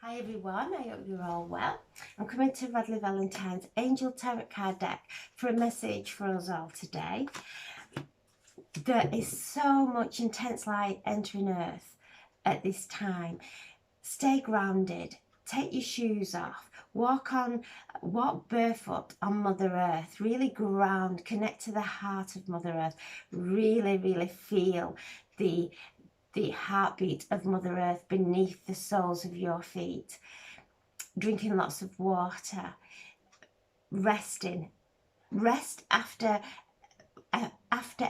Hi everyone, I hope you're all well. I'm coming to Radley Valentine's Angel Tarot card deck for a message for us all today. There is so much intense light entering Earth at this time. Stay grounded, take your shoes off, walk barefoot on Mother Earth, really ground, connect to the heart of Mother Earth, really feel the heartbeat of Mother Earth beneath the soles of your feet. Drinking lots of water, resting. Rest after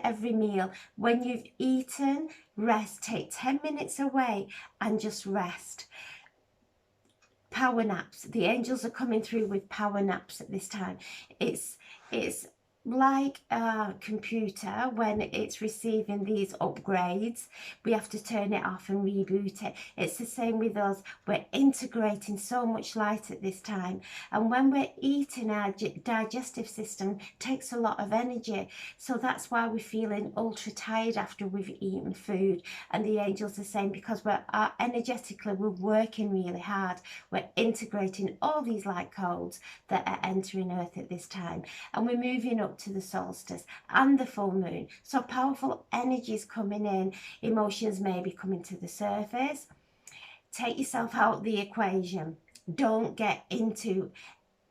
every meal. When you've eaten, rest. Take 10 minutes away and just rest. Power naps. The angels are coming through with power naps at this time. It's like a computer when it's receiving these upgrades. We have to turn it off and reboot it. It's the same with us. We're integrating so much light at this time, and when we're eating, our digestive system takes a lot of energy, so that's why we're feeling ultra tired after we've eaten food. And the angels are saying, because we're energetically, we're working really hard, we're integrating all these light codes that are entering Earth at this time, and we're moving up to the solstice and the full moon. So powerful energies coming in, emotions may be coming to the surface. Take yourself out of the equation. Don't get into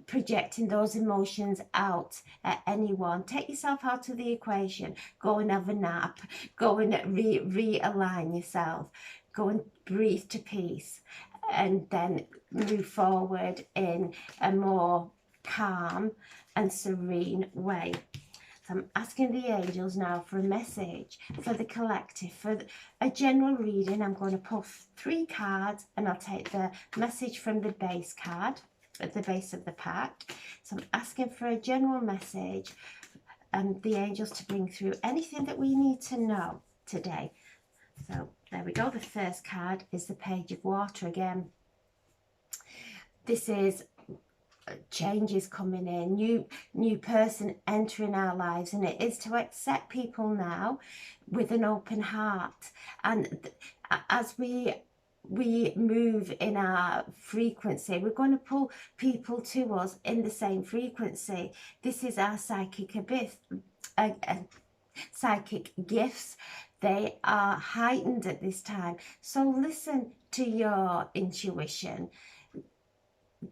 projecting those emotions out at anyone. Take yourself out of the equation. Go and have a nap. Go and realign yourself. Go and breathe to peace, and then move forward in a more calm and serene way. So I'm asking the angels now for a message for the collective, for a general reading. I'm going to pull 3 cards, and I'll take the message from the base card at the base of the pack. So I'm asking for a general message and the angels to bring through anything that we need to know today. So there we go. The first card is the Page of Water again. This is changes coming in, new person entering our lives, and it is to accept people now with an open heart. And as we move in our frequency, we're going to pull people to us in the same frequency. This is our psychic abyss, psychic gifts. They are heightened at this time, so listen to your intuition.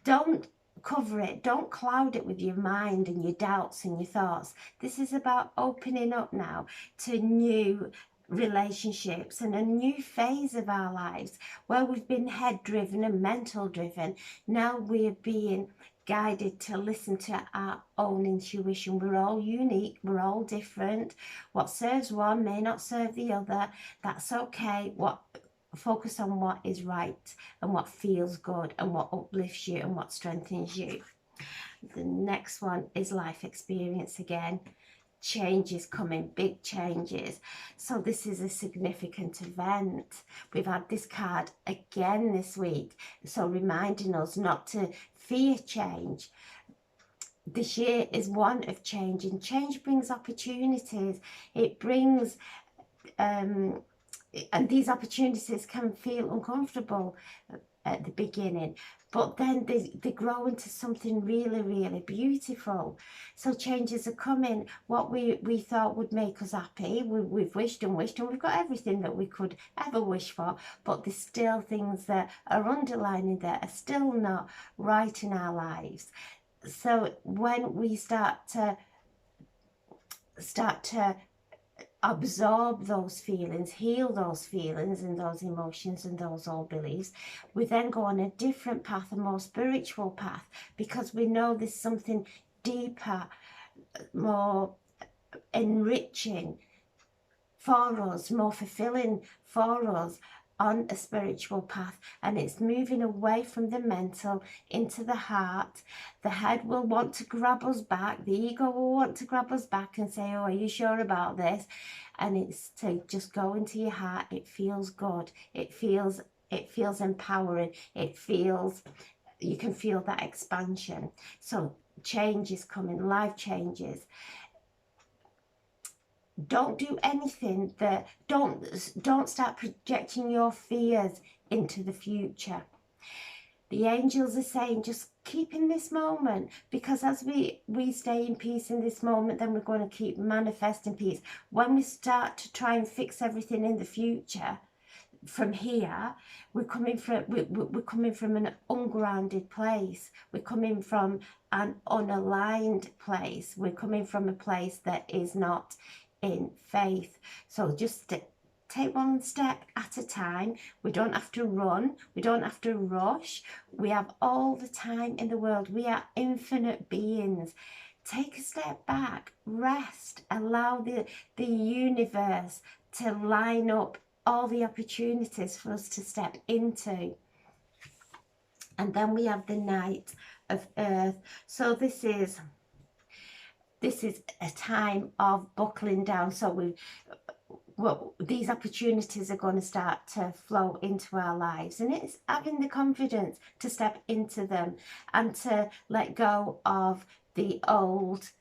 Don't cover it, don't cloud it with your mind and your doubts and your thoughts. This is about opening up now to new relationships and a new phase of our lives where we've been head driven and mental driven. Now we're being guided to listen to our own intuition. We're all unique, we're all different. What serves one may not serve the other. That's okay. Focus on what is right and what feels good and what uplifts you and what strengthens you. The next one is life experience again. Changes coming, big changes. So this is a significant event. We've had this card again this week, so reminding us not to fear change. This year is one of change, and change brings opportunities. It brings and these opportunities can feel uncomfortable at the beginning, but then they grow into something really beautiful. So changes are coming. What we thought would make us happy, we've wished and wished, and we've got everything that we could ever wish for, but there's still things that are underlining that are still not right in our lives. So when we start to absorb those feelings, heal those feelings and those emotions and those old beliefs, we then go on a different path, a more spiritual path, because we know there's something deeper, more enriching for us, more fulfilling for us on a spiritual path. And it's moving away from the mental into the heart. The head will want to grab us back, the ego will want to grab us back and say, oh, are you sure about this? And it's to just go into your heart. It feels good, it feels empowering, it feels, you can feel that expansion. So change is coming, life changes. Don't do anything that, don't start projecting your fears into the future. The angels are saying, just keep in this moment, because as we stay in peace in this moment, then we're going to keep manifesting peace. When we start to try and fix everything in the future from here, we're coming from an ungrounded place. We're coming from an unaligned place. We're coming from a place that is not in faith. So just take one step at a time. We don't have to run. We don't have to rush. We have all the time in the world. We are infinite beings. Take a step back, rest, allow the universe to line up all the opportunities for us to step into. And then we have the Knight of Earth. So this is a time of buckling down. So these opportunities are going to start to flow into our lives, and it's having the confidence to step into them and to let go of the old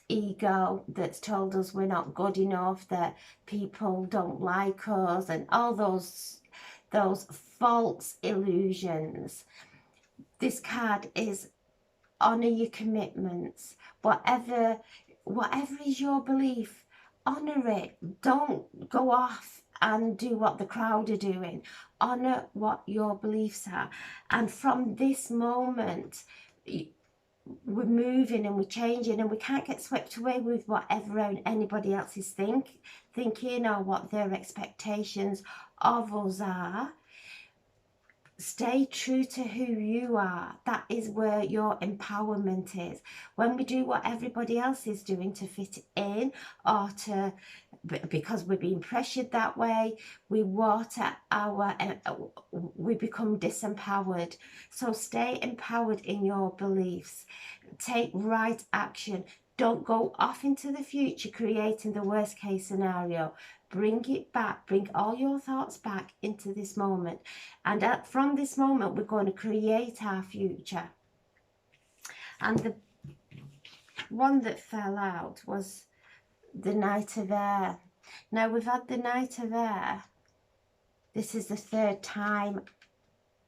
ego that's told us we're not good enough, that people don't like us, and all those false illusions. This card is honor your commitments. Whatever is your belief, honor it. Don't go off and do what the crowd are doing. Honor what your beliefs are. And from this moment, we're moving and we're changing, and we can't get swept away with whatever anybody else is thinking or what their expectations of us are. Stay true to who you are. That is where your empowerment is. When we do what everybody else is doing to fit in, or because we're being pressured that way, we become disempowered. So stay empowered in your beliefs. Take right action. Don't go off into the future creating the worst case scenario. Bring it back. Bring all your thoughts back into this moment. And from this moment, we're going to create our future. And the one that fell out was the Knight of Air. Now, we've had the Knight of Air. This is the third time,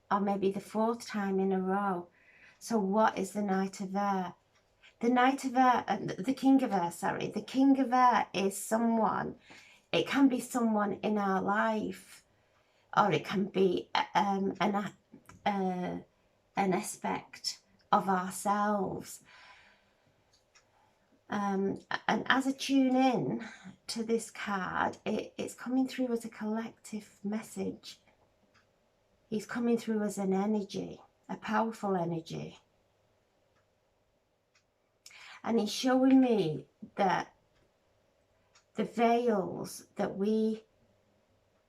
or maybe the fourth time in a row. So what is the Knight of Air? The Knight of Air, the King of Air, sorry. The King of Air is someone. It can be someone in our life, or it can be an aspect of ourselves. And as I tune in to this card, it's coming through as a collective message. He's coming through as an energy, a powerful energy. And he's showing me that the veils that we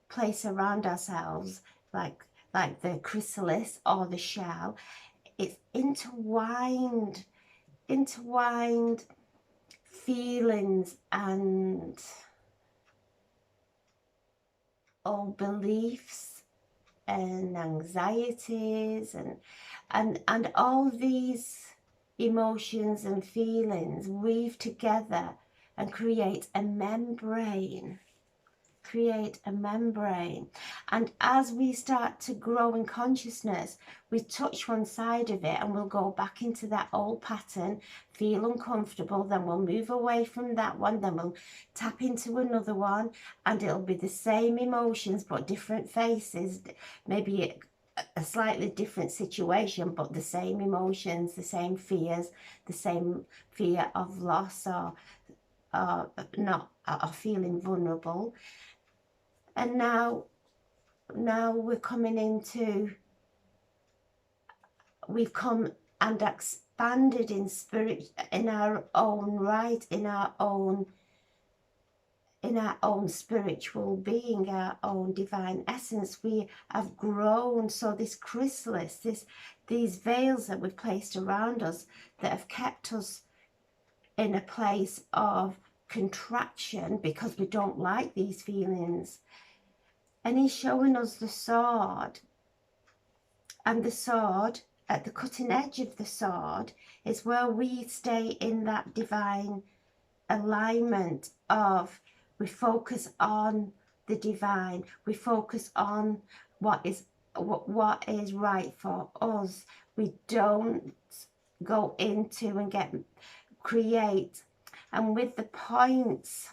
place around ourselves, like the chrysalis or the shell, it's intertwined feelings and old beliefs and anxieties and all these emotions and feelings weave together and create a membrane. And as we start to grow in consciousness, we touch one side of it and we'll go back into that old pattern, feel uncomfortable, then we'll move away from that one, then we'll tap into another one, and it'll be the same emotions but different faces, maybe a slightly different situation, but the same emotions, the same fears, the same fear of loss or feeling vulnerable. And now we're coming into, we've come and expanded in spirit, in our own right, in our own spiritual being, our own divine essence. We have grown. So this chrysalis, these veils that we've placed around us that have kept us in a place of contraction because we don't like these feelings. And he's showing us the sword, and the sword, at the cutting edge of the sword, is where we stay in that divine alignment of, we focus on the divine, we focus on what is what is right for us. We don't go into and create. And with the points,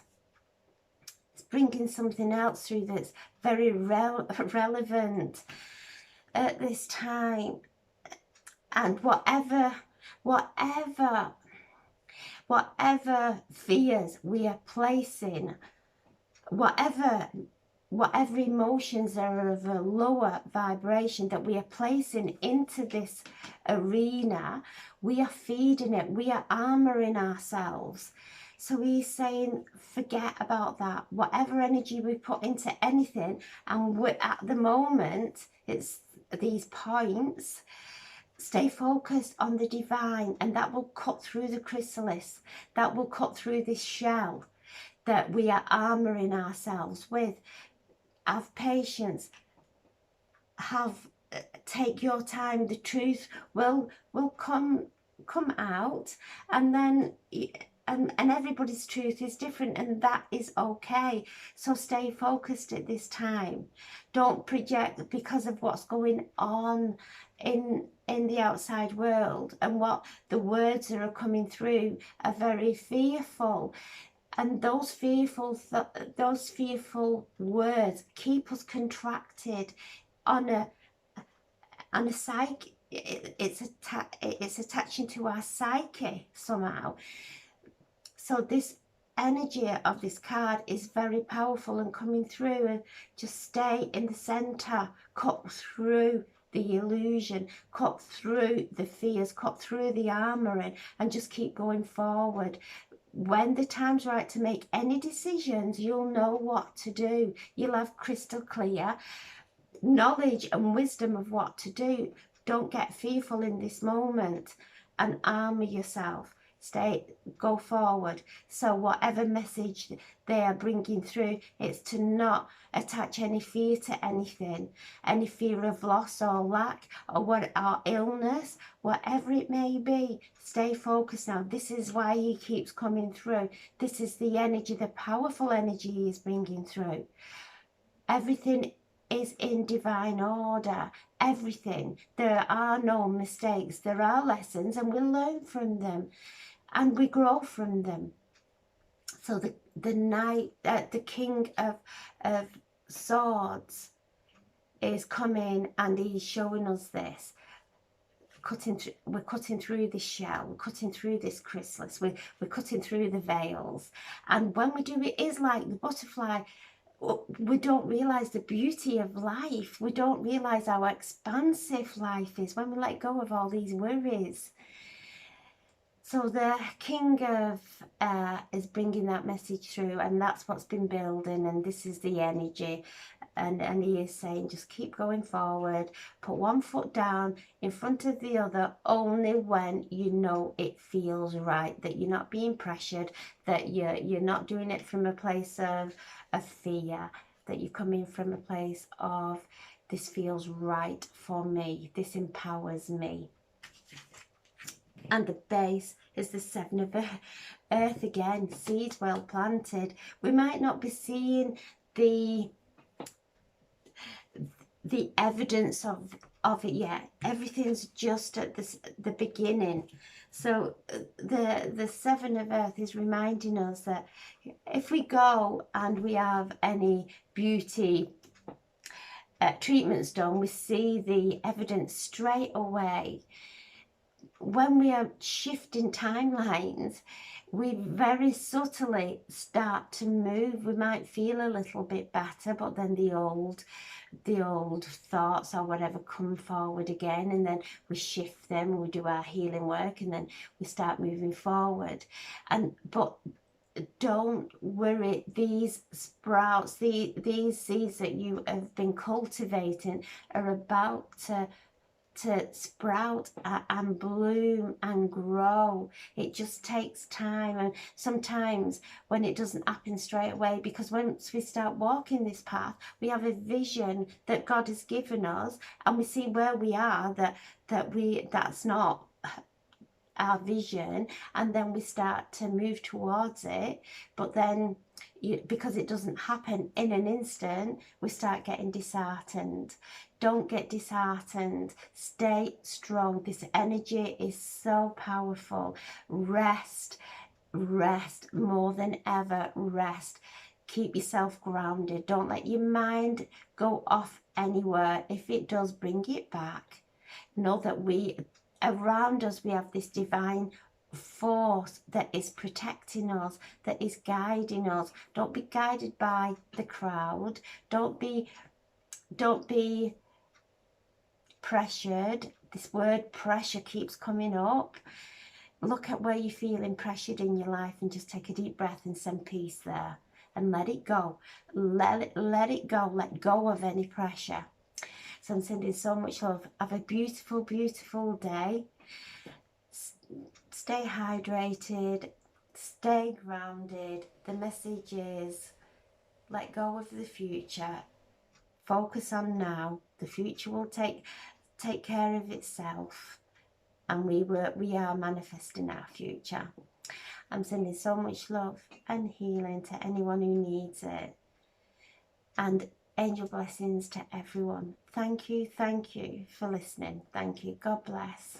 it's bringing something else through that's very relevant at this time. And whatever fears we are placing, whatever emotions are of a lower vibration that we are placing into this arena, we are feeding it, we are armoring ourselves. So he's saying, forget about that. Whatever energy we put into anything, and at the moment, it's these points, stay focused on the divine, and that will cut through the chrysalis, that will cut through this shell that we are armoring ourselves with. Have patience, take your time. The truth will come out, and then and everybody's truth is different, and that is okay. So stay focused at this time. Don't project, because of what's going on in the outside world, and what the words that are coming through are very fearful. And those fearful words keep us contracted on a psyche. It's attaching to our psyche somehow. So this energy of this card is very powerful and coming through, and just stay in the center, cut through the illusion, cut through the fears, cut through the armoring, and just keep going forward. When the time's right to make any decisions, you'll know what to do. You'll have crystal clear knowledge and wisdom of what to do. Don't get fearful in this moment, and armor yourself. Go forward. So whatever message they are bringing through, it's to not attach any fear to anything, any fear of loss or lack or illness, whatever it may be. Stay focused now. This is why he keeps coming through. This is the energy, the powerful energy he is bringing through. Everything is in divine order. Everything. There are no mistakes. There are lessons, and we'll learn from them, and we grow from them. So the King of Swords is coming, and he's showing us this. We're cutting through this shell, we're cutting through this chrysalis, we're cutting through the veils. And when we do, it is like the butterfly. We don't realise the beauty of life. We don't realise how expansive life is when we let go of all these worries. So the King of is bringing that message through, and that's what's been building, and this is the energy. And he is saying, just keep going forward, put one foot down in front of the other, only when you know it feels right, that you're not being pressured, that you're not doing it from a place of fear, that you're coming from a place of, this feels right for me, this empowers me. And the base is the Seven of Earth again, seeds well planted. We might not be seeing the evidence of it yet. Everything's just at the beginning. So the Seven of Earth is reminding us that if we go and we have any beauty treatments done, we see the evidence straight away. When we are shifting timelines, we very subtly start to move. We might feel a little bit better, but then the old thoughts or whatever come forward again, and then we shift them, we do our healing work, and then we start moving forward. But don't worry, these sprouts, these seeds that you have been cultivating are about to sprout and bloom and grow. It just takes time, and sometimes when it doesn't happen straight away, because once we start walking this path, we have a vision that God has given us, and we see where we are, that's not our vision, and then we start to move towards it. But then because it doesn't happen in an instant, we start getting disheartened. Don't get disheartened. Stay strong. This energy is so powerful. Rest. Rest. More than ever, rest. Keep yourself grounded. Don't let your mind go off anywhere. If it does, bring it back. Know that around us, we have this divine force that is protecting us, that is guiding us. Don't be guided by the crowd. Don't be pressured. This word pressure keeps coming up. Look at where you're feeling pressured in your life and just take a deep breath and send peace there and let it go. Let it go. Let go of any pressure. So I'm sending so much love. Have a beautiful, beautiful day. Stay hydrated. Stay grounded. The message is let go of the future. Focus on now. The future will take care of itself. And we are manifesting our future. I'm sending so much love and healing to anyone who needs it. And angel blessings to everyone. Thank you for listening. Thank you. God bless.